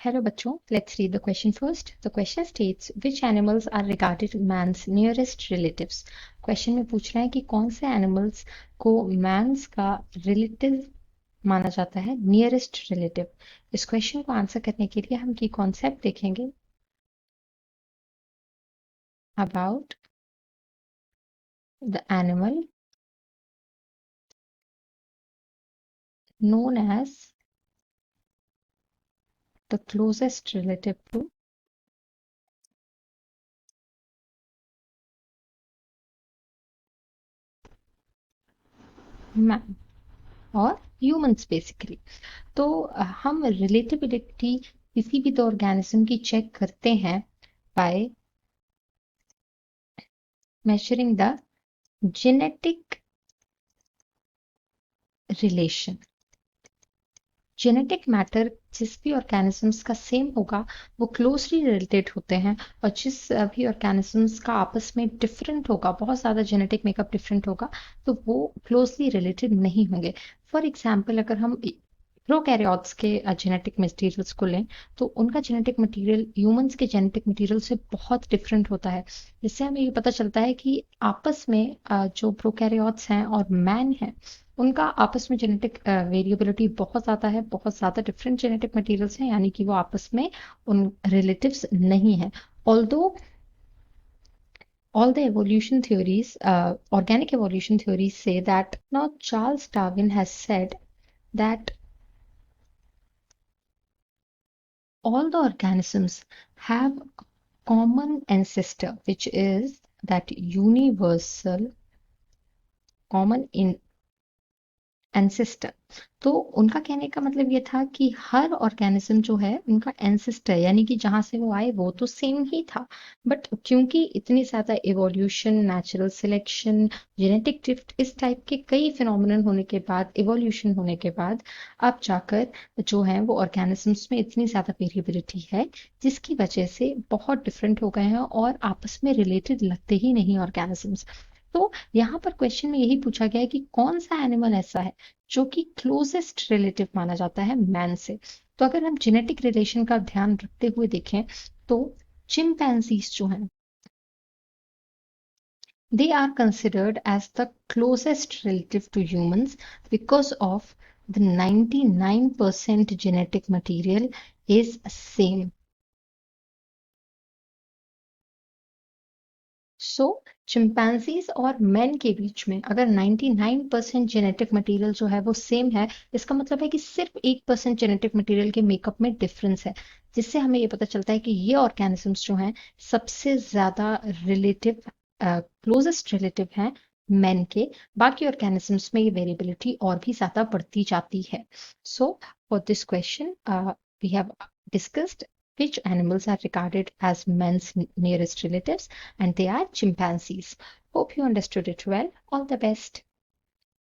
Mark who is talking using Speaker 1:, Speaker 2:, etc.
Speaker 1: Hello बच्चों, let's read the question first. The question states which animals are regarded man's nearest relatives. Question में पूछ रहा है कि कौन से animals को man's का relative माना जाता है, nearest relative. इस question को आंसर करने के लिए हम की concept देखेंगे about the animal known as the closest relative to man और humans basically. तो हम रिलेटिबिलिटी किसी भी दो ऑर्गेनिज्म की चेक करते हैं by measuring the genetic relation. Genetic matter जिस भी ऑर्गेनिजम्स का सेम होगा वो क्लोजली रिलेटेड होते हैं और जिस भी ऑर्गेनिजम्स का आपस में डिफरेंट होगा, बहुत ज़्यादा जेनेटिक मेकअप डिफरेंट होगा, तो वो क्लोजली रिलेटेड नहीं होंगे. फॉर एग्जाम्पल अगर हम प्रोकैरियोट्स के जेनेटिक मटेरियल्स को लें तो उनका जेनेटिक मटेरियल ह्यूमंस के जेनेटिक मटेरियल से बहुत डिफरेंट होता है. जिससे हमें ये पता चलता है कि आपस में जो प्रोकैरियोट्स हैं और मैन हैं उनका आपस में जेनेटिक वेरिएबिलिटी बहुत ज़्यादा है, बहुत ज़्यादा डिफरेंट जेनेटिक मटेरियल्स हैं, यानी कि वो आपस में उन रिलेटिव्स नहीं हैं. Although all the evolution theories, organic evolution theories say that now Charles Darwin has said that all the organisms have a common ancestor, which is that universal common in ancestor. तो उनका कहने का मतलब ये था कि हर ऑर्गेनिज्म जो है उनका एंसेस्टर यानी कि जहां से वो आए वो तो सेम ही था, बट क्योंकि इतनी ज्यादा evolution, natural selection, genetic drift, इस टाइप के कई फिनोमिनन होने के बाद, इवोल्यूशन होने के बाद अब जाकर जो है वो ऑर्गेनिजम्स में इतनी ज्यादा वेरिएबिलिटी है जिसकी वजह से बहुत डिफरेंट हो गए हैं और आपस में रिलेटेड लगते ही नहीं ऑर्गेनिजम्स. तो यहाँ पर क्वेश्चन में यही पूछा गया है कि कौन सा एनिमल ऐसा है जो कि क्लोजेस्ट रिलेटिव माना जाता है मैन से. तो अगर हम जेनेटिक रिलेशन का ध्यान रखते हुए देखें तो चिंपैंजीज जो हैं they are considered as the closest relative to humans because of the 99% genetic material is same. So chimpanzees और मैन के बीच में अगर 99% जेनेटिक मटेरियल जो है वो सेम है, इसका मतलब है कि सिर्फ 1% जेनेटिक मटेरियल के मेकअप में डिफरेंस है, जिससे हमें ये पता चलता है कि ये ऑर्गेनिजम्स जो हैं सबसे ज्यादा रिलेटिव, क्लोजेस्ट रिलेटिव हैं मैन के. बाकी ऑर्गेनिजम्स में ये वेरिएबिलिटी और भी ज्यादा बढ़ती जाती है. So for this question we have discussed which animals are regarded as man's nearest relatives, and they are chimpanzees. Hope you understood it well. All the best.